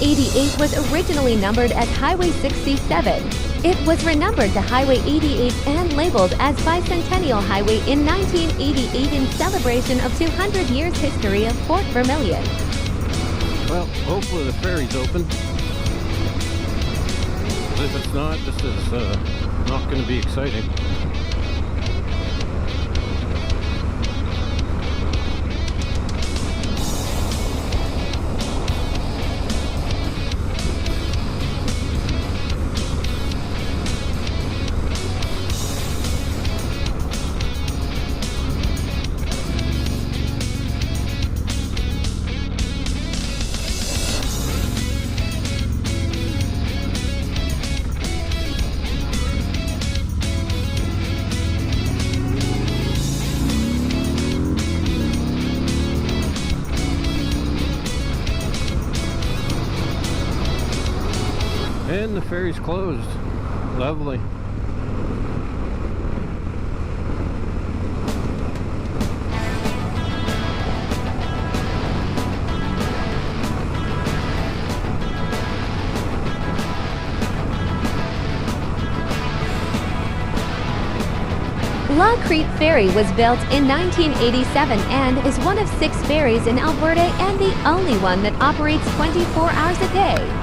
88 was originally numbered as Highway 67. It was renumbered to Highway 88 and labeled as Bicentennial Highway in 1988 in celebration of 200 years history of Fort Vermilion. Well, hopefully the ferry's open. If it's not, this is not going to be exciting. And the ferry's closed. Lovely. La Crete Ferry was built in 1987 and is one of 6 ferries in Alberta and the only one that operates 24 hours a day.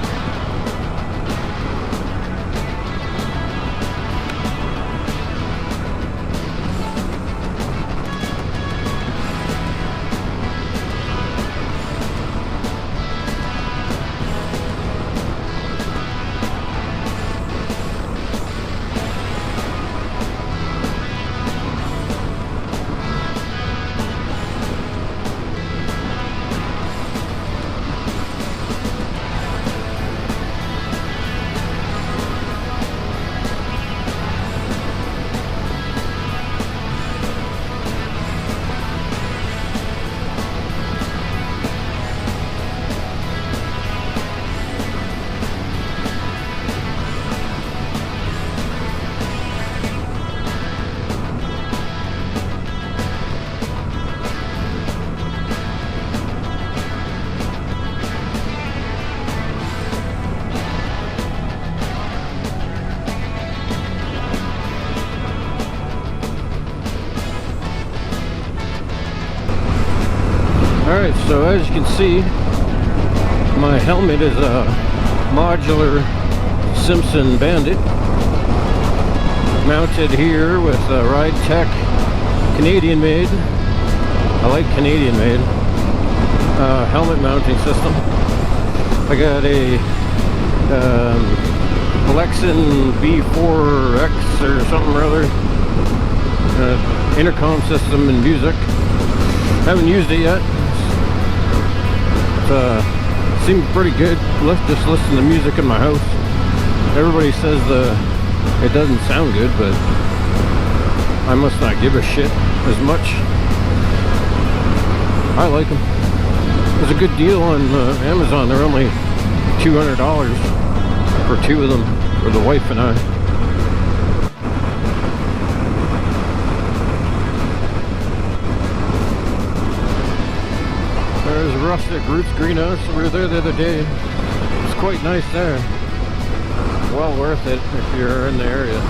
Alright, so as you can see, my helmet is a modular Simpson Bandit, mounted here with a Ride Tech Canadian made, I like Canadian made, helmet mounting system. I got a Lexan B4X or something or other, intercom system and music. Haven't used it yet. Seems pretty good. Let's just listen to music in my house. Everybody says it doesn't sound good, but I must not give a shit as much. I like them. There's a good deal on Amazon. They're only $200 for 2 of them for the wife and I. There's Rustic Roots Greenhouse. We were there the other day. It's quite nice there. Well worth it if you're in the area.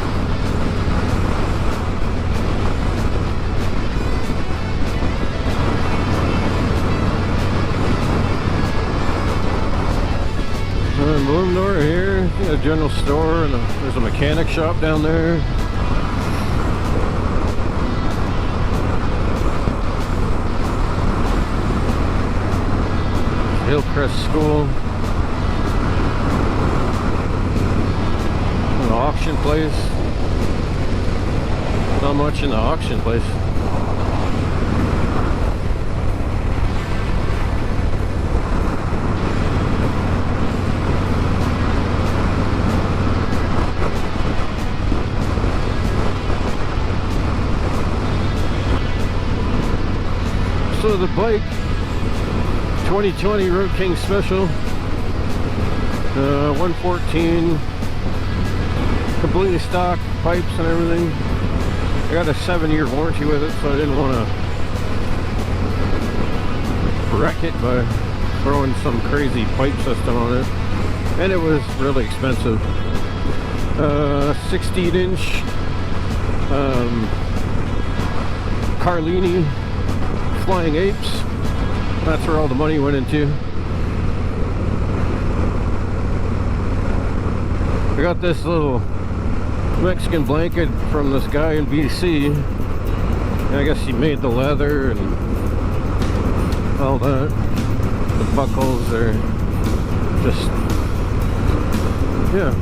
Moving over here, a general store, and there's a mechanic shop down there. Hillcrest School. An auction place. Not much in the auction place. So the bike 2020 Road King Special, 114, completely stock, pipes and everything. I got a 7-year warranty with it, so I didn't want to wreck it by throwing some crazy pipe system on it, and it was really expensive. 16-inch Carlini Flying Apes. That's where all the money went into. I got this little Mexican blanket from this guy in BC. I guess he made the leather and all that. The buckles are just, yeah.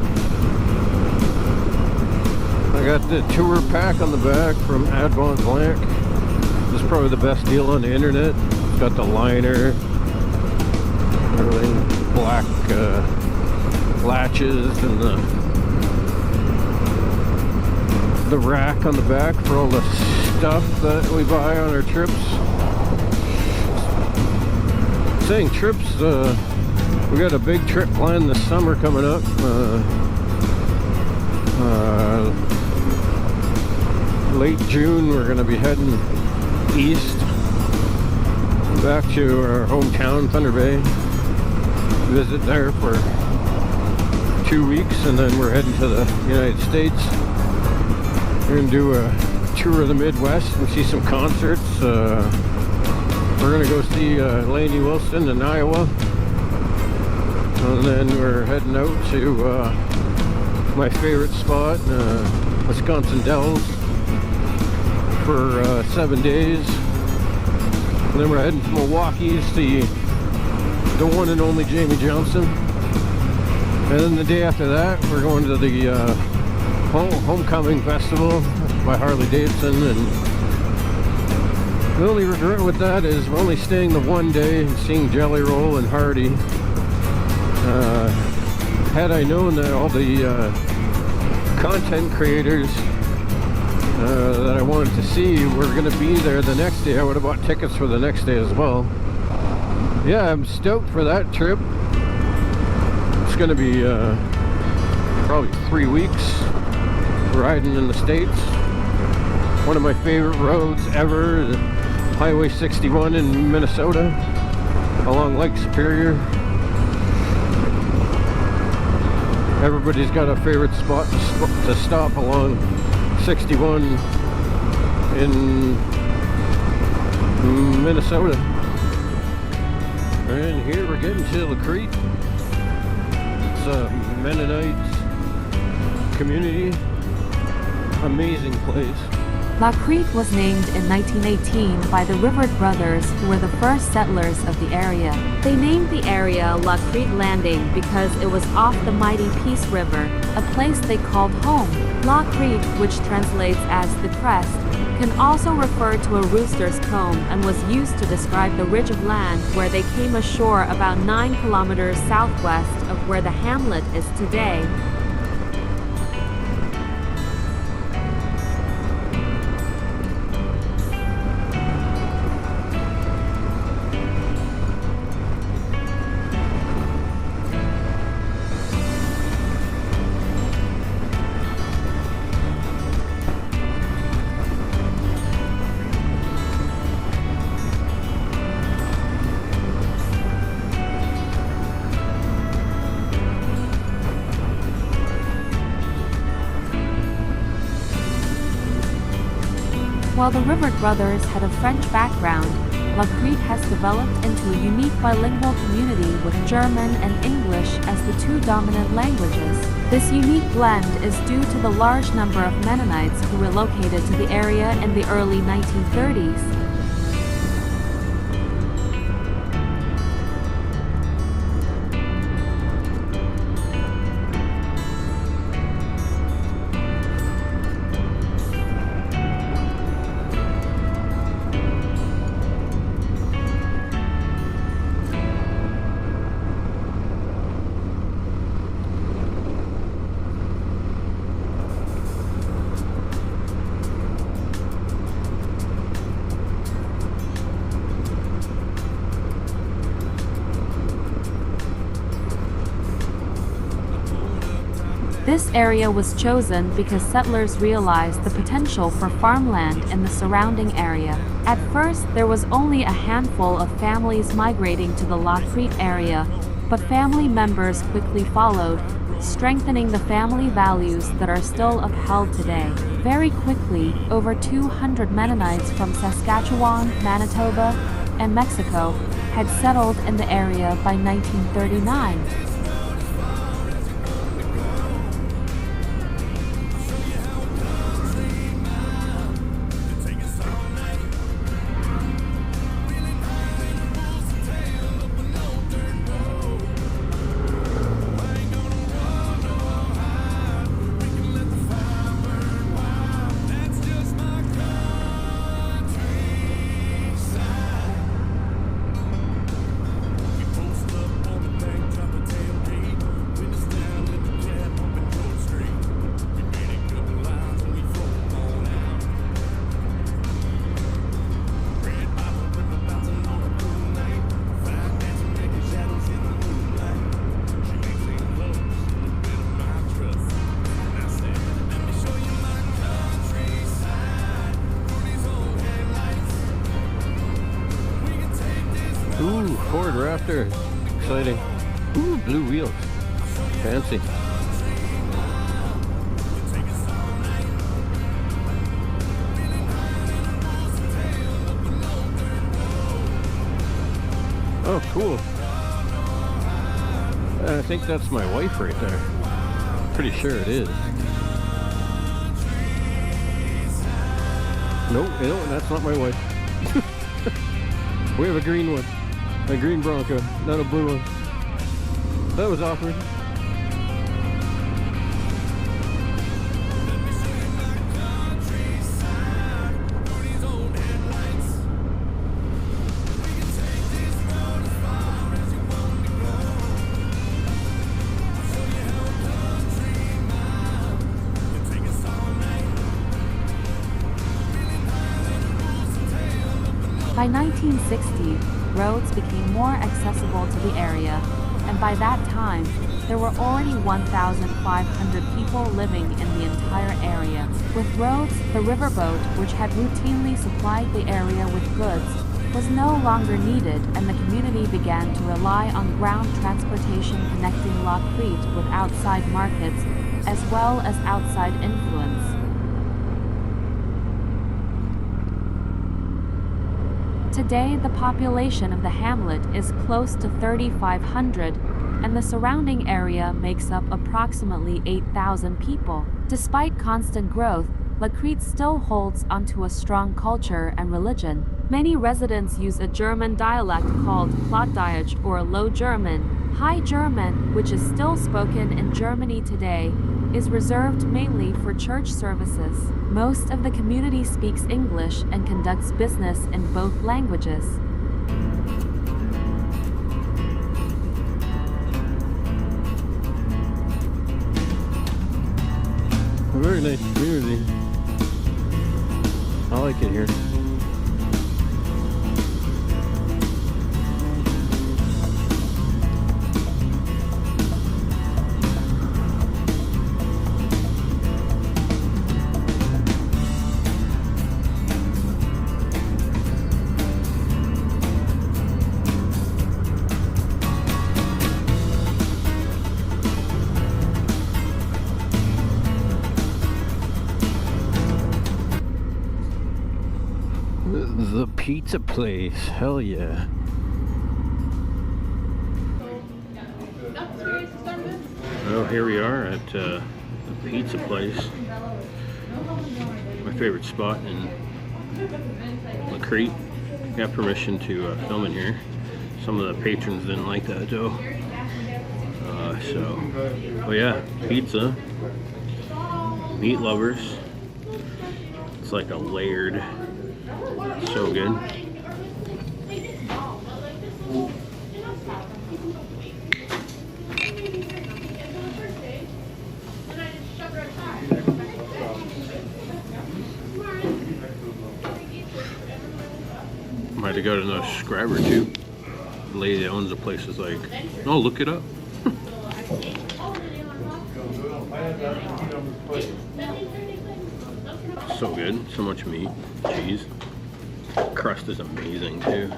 I got the tour pack on the back from Advent Blanc. This is probably the best deal on the internet. It's got the liner, everything, black latches, and the rack on the back for all the stuff that we buy on our trips. Saying trips, we got a big trip planned this summer coming up. Late June, we're going to be heading east back to our hometown, Thunder Bay. Visit there for 2 weeks, and then we're heading to the United States. We're going to do a tour of the Midwest and see some concerts. We're going to go see Lainey Wilson in Iowa, and then we're heading out to my favorite spot, Wisconsin Dells, for 7 days. And then we're heading to Milwaukee to see the one and only Jamie Johnson. And then the day after that, we're going to the Homecoming Festival by Harley Davidson. And the only regret with that is we're only staying the one day and seeing Jelly Roll and Hardy. Had I known that all the content creators that I wanted to see were going to be there the next day, I would have bought tickets for the next day as well. Yeah, I'm stoked for that trip. It's going to be probably 3 weeks riding in the States. One of my favorite roads ever, Highway 61 in Minnesota, along Lake Superior. Everybody's got a favorite spot to stop along 61 in Minnesota. And here we're getting to La Crete. It's a Mennonite community. Amazing place. La Crete was named in 1918 by the Rivard brothers, who were the first settlers of the area. They named the area La Crete Landing because it was off the mighty Peace River, a place they called home. La Crete, which translates as the crest, can also refer to a rooster's comb and was used to describe the ridge of land where they came ashore about 9 kilometers southwest of where the hamlet is today. While the Rivard brothers had a French background, La Crete has developed into a unique bilingual community with German and English as the two dominant languages. This unique blend is due to the large number of Mennonites who relocated to the area in the early 1930s. This area was chosen because settlers realized the potential for farmland in the surrounding area. At first, there was only a handful of families migrating to the La Crete area, but family members quickly followed, strengthening the family values that are still upheld today. Very quickly, over 200 Mennonites from Saskatchewan, Manitoba, and Mexico had settled in the area by 1939. Ooh, Ford Raptor. Exciting. Ooh, blue wheels. Fancy. Oh, cool. I think that's my wife right there. Pretty sure it is. Nope, that's not my wife. We have a green one. A green Bronco, not a blue one. That was awkward. By 1960, roads became more accessible to the area, and by that time, there were already 1,500 people living in the entire area. With roads, the riverboat, which had routinely supplied the area with goods, was no longer needed, and the community began to rely on ground transportation connecting La Crete with outside markets, as well as outside influence. Today, the population of the hamlet is close to 3,500, and the surrounding area makes up approximately 8,000 people. Despite constant growth, La Crete still holds onto a strong culture and religion. Many residents use a German dialect called Plattdeutsch or Low German. High German, which is still spoken in Germany today, is reserved mainly for church services. Most of the community speaks English and conducts business in both languages. Very nice community. I like it here. The pizza place, hell yeah. Well, here we are at the pizza place. My favorite spot in La Crete. Got permission to film in here. Some of the patrons didn't like that though. Oh yeah, pizza. Meat lovers. It's like a layered. So good. Might have got another subscriber or two. The lady that owns the place is like, oh, look it up. So good. So much meat, cheese. Crust is amazing too.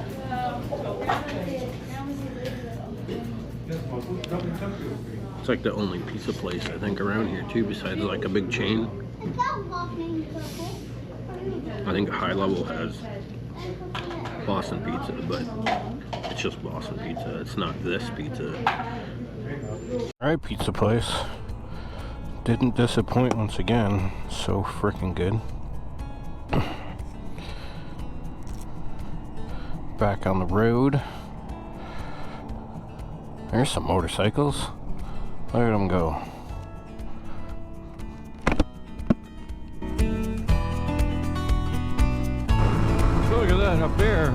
It's like the only pizza place I think around here too, besides like a big chain. I think High Level has Boston pizza, but it's just Boston pizza. It's not this pizza. Alright, pizza place. Didn't disappoint once again. So freaking good. Back on the road. There's some motorcycles. Look at them go. So look at that up there.